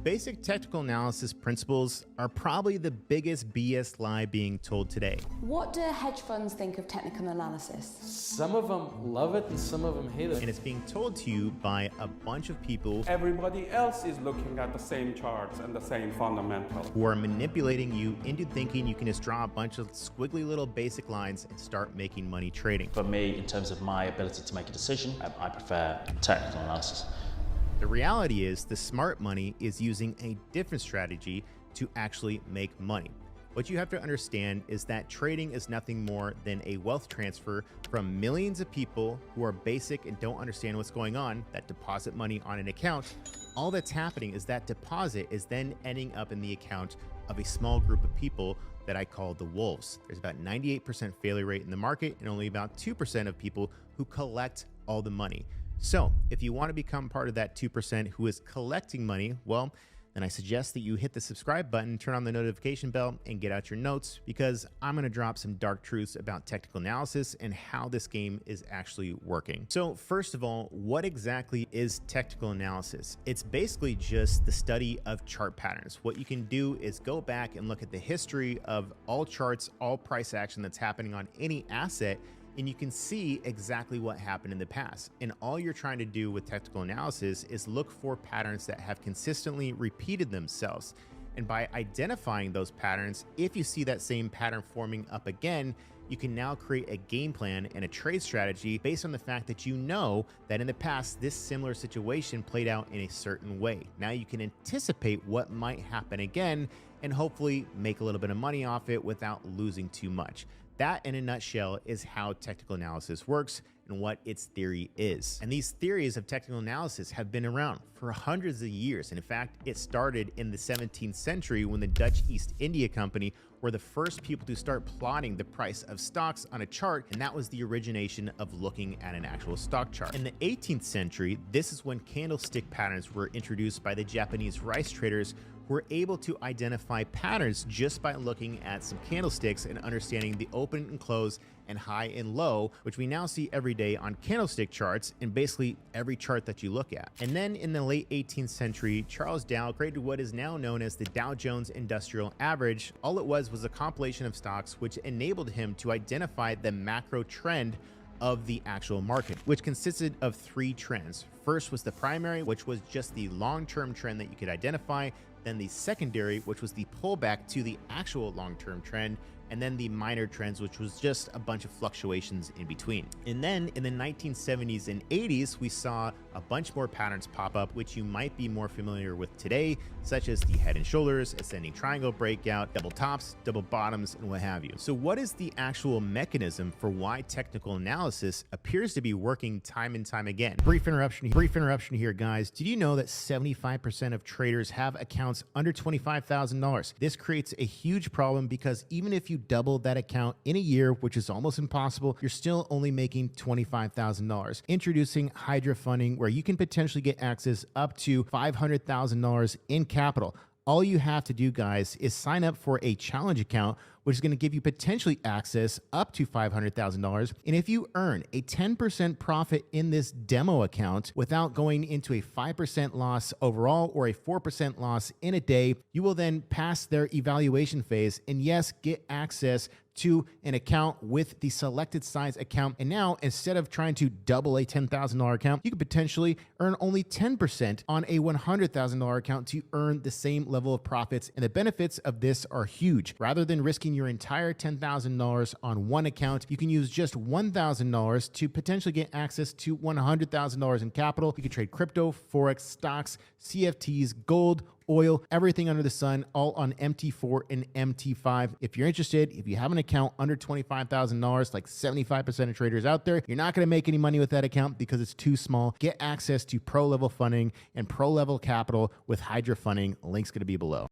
Basic technical analysis principles are probably the biggest BS lie being told today. What do hedge funds think of technical analysis? Some of them love it and some of them hate it. And it's being told to you by a bunch of people Everybody else is looking at the same charts and the same fundamentals. who are manipulating you into thinking you can just draw a bunch of squiggly little basic lines and start making money trading. For me, in terms of my ability to make a decision, I prefer technical analysis. The reality is the smart money is using a different strategy to actually make money. What you have to understand is that trading is nothing more than a wealth transfer from millions of people who are basic and don't understand what's going on, that deposit money on an account. All that's happening is that deposit is then ending up in the account of a small group of people that I call the wolves. There's about 98% failure rate in the market and only about 2% of people who collect all the money. So if you want to become part of that 2% who is collecting money, well, then I suggest that you hit the subscribe button, turn on the notification bell, and get out your notes, because I'm going to drop some dark truths about technical analysis and how this game is actually working. So first of all, what exactly is technical analysis? It's basically just the study of chart patterns. What you can do is go back and look at the history of all charts, all price action that's happening on any asset, and you can see exactly what happened in the past. And all you're trying to do with technical analysis is look for patterns that have consistently repeated themselves. And by identifying those patterns, if you see that same pattern forming up again, you can now create a game plan and a trade strategy based on the fact that you know that in the past, this similar situation played out in a certain way. Now you can anticipate what might happen again and hopefully make a little bit of money off it without losing too much. That, in a nutshell, is how technical analysis works and what its theory is. And these theories of technical analysis have been around for hundreds of years. And in fact, it started in the 17th century when the Dutch East India Company were the first people to start plotting the price of stocks on a chart, and that was the origination of looking at an actual stock chart. In the 18th century, this is when candlestick patterns were introduced by the Japanese rice traders, who were able to identify patterns just by looking at some candlesticks and understanding the open and close and high and low, which we now see every day on candlestick charts in basically every chart that you look at. And then in the late 18th century, Charles Dow created what is now known as the Dow Jones Industrial Average. All it was a compilation of stocks which enabled him to identify the macro trend of the actual market, which consisted of three trends. First was the primary, which was just the long-term trend that you could identify. Then the secondary, which was the pullback to the actual long-term trend, and then the minor trends, which was just a bunch of fluctuations in between. And then in the 1970s and 80s, we saw a bunch more patterns pop up, which you might be more familiar with today, such as the head and shoulders, ascending triangle breakout, double tops, double bottoms, and what have you. So what is the actual mechanism for why technical analysis appears to be working time and time again? Brief interruption here, guys. Did you know that 75% of traders have accounts under $25,000? This creates a huge problem because even if you double that account in a year, which is almost impossible, you're still only making $25,000. Introducing Hydra funding, where you can potentially get access up to $500,000 in capital. All you have to do, guys, is sign up for a challenge account, which is going to give you potentially access up to $500,000. And if you earn a 10% profit in this demo account without going into a 5% loss overall or a 4% loss in a day, you will then pass their evaluation phase and yes, get access to an account with the selected size account. And now, instead of trying to double a $10,000 account, you could potentially earn only 10% on a $100,000 account to earn the same level of profits. And the benefits of this are huge. Rather than risking your entire $10,000 on one account, you can use just $1,000 to potentially get access to $100,000 in capital. You can trade crypto, forex, stocks, CFTs, gold, oil, everything under the sun, all on MT4 and MT5. If you're interested, if you have an account under $25,000, like 75% of traders out there, you're not going to make any money with that account because it's too small. Get access to pro level funding and pro level capital with Hydra funding. Link's going to be below.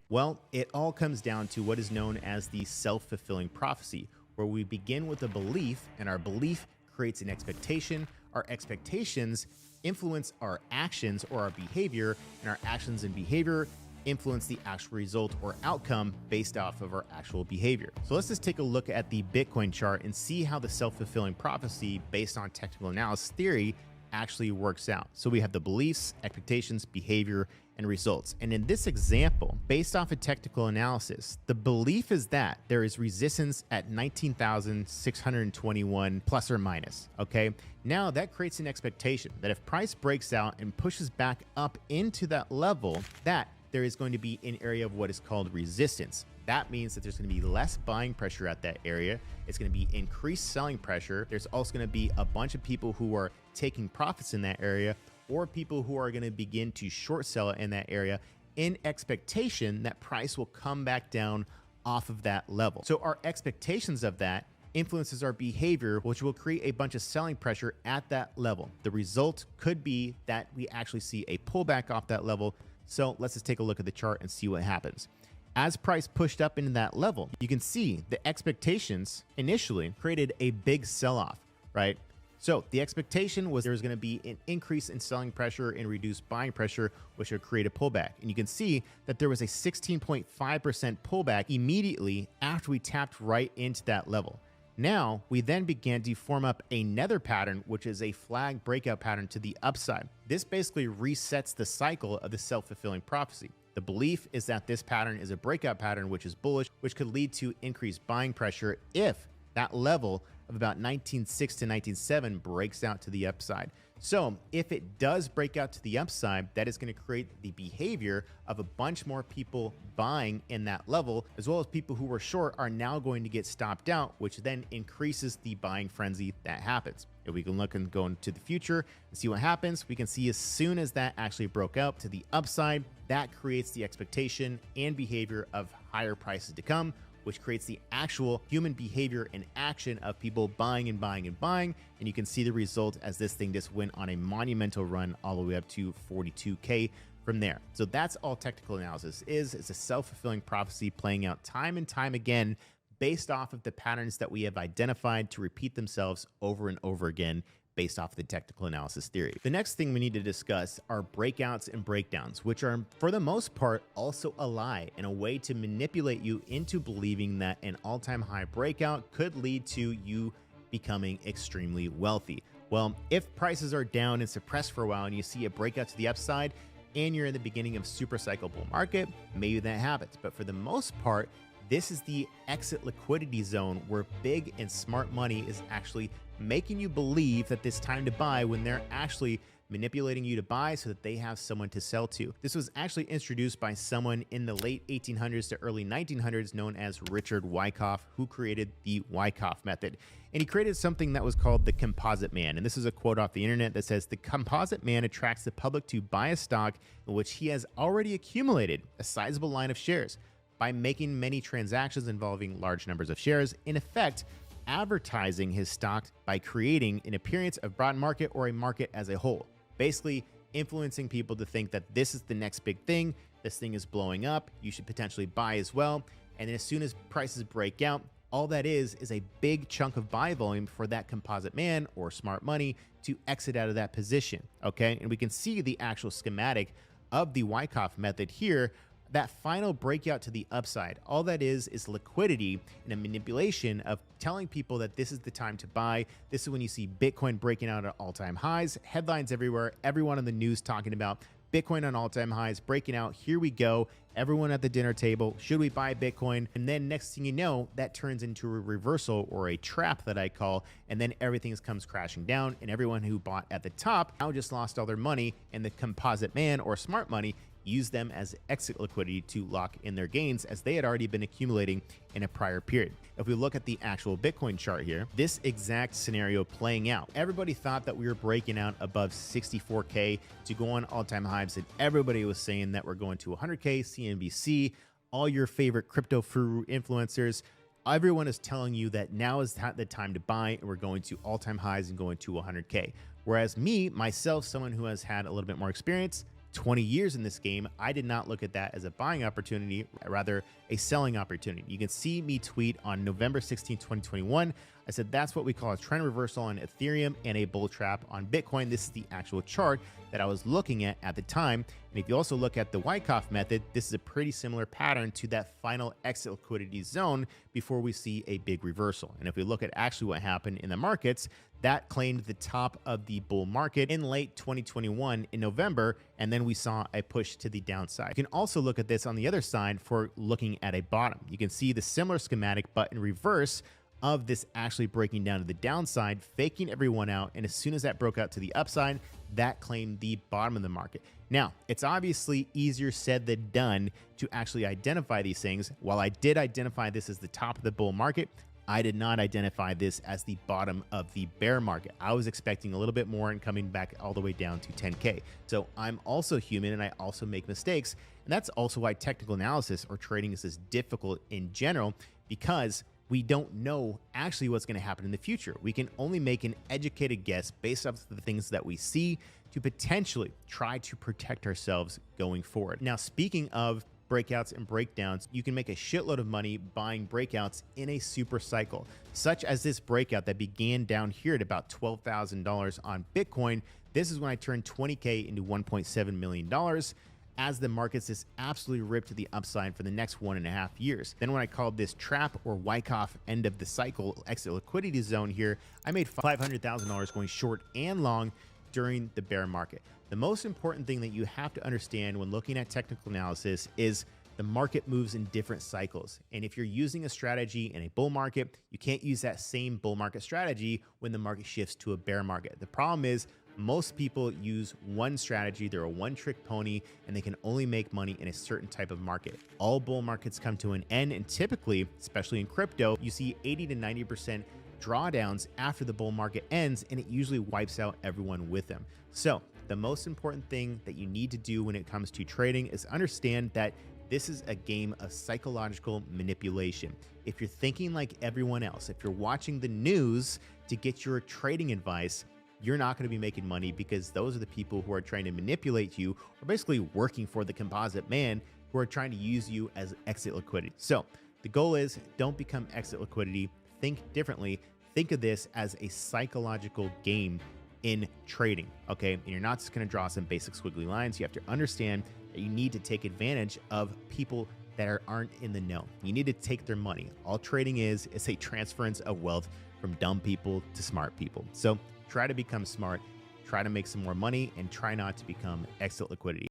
Well, it all comes down to what is known as the self-fulfilling prophecy, where we begin with a belief, and our belief creates an expectation. Our expectations influence our actions or our behavior, and our actions and behavior influence the actual result or outcome based off of our actual behavior. So let's just take a look at the Bitcoin chart and see how the self-fulfilling prophecy based on technical analysis theory actually works out. So we have the beliefs, expectations, behavior, and results. And in this example, based off of technical analysis, the belief is that there is resistance at 19,621 plus or minus, okay? Now that creates an expectation that if price breaks out and pushes back up into that level, that there is going to be an area of what is called resistance. That means that there's going to be less buying pressure at that area. It's going to be increased selling pressure. There's also going to be a bunch of people who are taking profits in that area, or people who are going to begin to short sell in that area in expectation that price will come back down off of that level. So our expectations of that influences our behavior, which will create a bunch of selling pressure at that level. The result could be that we actually see a pullback off that level. So let's just take a look at the chart and see what happens. As price pushed up into that level, you can see the expectations initially created a big sell-off, right? So the expectation was there was going to be an increase in selling pressure and reduced buying pressure, which would create a pullback. And you can see that there was a 16.5% pullback immediately after we tapped right into that level. Now, we then began to form up another pattern, which is a flag breakout pattern to the upside. This basically resets the cycle of the self-fulfilling prophecy. The belief is that this pattern is a breakout pattern, which is bullish, which could lead to increased buying pressure if that level of about 19.6 to 19.7 breaks out to the upside. So if it does break out to the upside, that is going to create the behavior of a bunch more people buying in that level, as well as people who were short are now going to get stopped out, which then increases the buying frenzy that happens. If we can look and go into the future and see what happens, we can see as soon as that actually broke out to the upside, that creates the expectation and behavior of higher prices to come, which creates the actual human behavior and action of people buying and buying and buying. And you can see the result as this thing just went on a monumental run all the way up to 42K from there. So that's all technical analysis is. It's a self-fulfilling prophecy playing out time and time again based off of the patterns that we have identified to repeat themselves over and over again based off the technical analysis theory. The next thing we need to discuss are breakouts and breakdowns, which are for the most part also a lie and a way to manipulate you into believing that an all-time high breakout could lead to you becoming extremely wealthy. Well, if prices are down and suppressed for a while and you see a breakout to the upside and you're in the beginning of super cycle bull market, maybe that happens. But for the most part, this is the exit liquidity zone where big and smart money is actually making you believe that it's time to buy when they're actually manipulating you to buy so that they have someone to sell to. This was actually introduced by someone in the late 1800s to early 1900s known as Richard Wyckoff, who created the Wyckoff method. And he created something that was called the composite man. And this is a quote off the internet that says, "The composite man attracts the public to buy a stock in which he has already accumulated a sizable line of shares by making many transactions involving large numbers of shares, in effect, advertising his stock by creating an appearance of broad market or a market as a whole." Basically influencing people to think that this is the next big thing, this thing is blowing up, you should potentially buy as well. And then as soon as prices break out, all that is a big chunk of buy volume for that composite man or smart money to exit out of that position, okay? And we can see the actual schematic of the Wyckoff method here. That final breakout to the upside, all that is liquidity and a manipulation of telling people that this is the time to buy. This is when you see Bitcoin breaking out at all-time highs, headlines everywhere, everyone on the news talking about Bitcoin on all-time highs, breaking out. Here we go. Everyone at the dinner table, should we buy Bitcoin? And then next thing you know, that turns into a reversal or a trap that I call, and then everything comes crashing down, and everyone who bought at the top now just lost all their money, and the composite man or smart money use them as exit liquidity to lock in their gains as they had already been accumulating in a prior period. If we look at the actual Bitcoin chart here, this exact scenario playing out, everybody thought that we were breaking out above 64K to go on all-time highs, and everybody was saying that we're going to 100K, CNBC, all your favorite crypto guru influencers. Everyone is telling you that now is the time to buy and we're going to all-time highs and going to 100K. Whereas me, myself, someone who has had a little bit more experience, 20 years in this game, I did not look at that as a buying opportunity, rather a selling opportunity. You can see me tweet on November 16, 2021. I said that's what we call a trend reversal on Ethereum and a bull trap on Bitcoin. This is the actual chart that I was looking at the time. And if you also look at the Wyckoff method, this is a pretty similar pattern to that final exit liquidity zone before we see a big reversal. And if we look at actually what happened in the markets, that claimed the top of the bull market in late 2021 in November, and then we saw a push to the downside. You can also look at this on the other side for looking at a bottom. You can see the similar schematic but in reverse of this actually breaking down to the downside, faking everyone out, and as soon as that broke out to the upside, that claimed the bottom of the market. Now, it's obviously easier said than done to actually identify these things. While I did identify this as the top of the bull market, I did not identify this as the bottom of the bear market. I was expecting a little bit more and coming back all the way down to 10K. So I'm also human and I also make mistakes. And that's also why technical analysis or trading is as difficult in general, because we don't know actually what's going to happen in the future. We can only make an educated guess based off the things that we see to potentially try to protect ourselves going forward. Now, speaking of breakouts and breakdowns, you can make a shitload of money buying breakouts in a super cycle, such as this breakout that began down here at about $12,000 on Bitcoin. This is when I turned 20K into $1.7 million as the markets just absolutely ripped to the upside for the next 1.5 years. Then when I called this trap or Wyckoff end of the cycle exit liquidity zone here, I made $500,000 going short and long during the bear market. The most important thing that you have to understand when looking at technical analysis is the market moves in different cycles. And if you're using a strategy in a bull market, you can't use that same bull market strategy when the market shifts to a bear market. The problem is most people use one strategy, they're a one-trick pony, and they can only make money in a certain type of market. All bull markets come to an end, and typically, especially in crypto, you see 80 to 90% drawdowns after the bull market ends, and it usually wipes out everyone with them. So the most important thing that you need to do when it comes to trading is understand that this is a game of psychological manipulation. If you're thinking like everyone else, if you're watching the news to get your trading advice, you're not going to be making money, because those are the people who are trying to manipulate you, or basically working for the composite man, who are trying to use you as exit liquidity. So the goal is, don't become exit liquidity. Think differently. Think of this as a psychological game in trading, okay? And you're not just going to draw some basic squiggly lines. You have to understand that you need to take advantage of people that aren't in the know. You need to take their money. All trading is a transference of wealth from dumb people to smart people. So try to become smart, try to make some more money, and try not to become exit liquidity.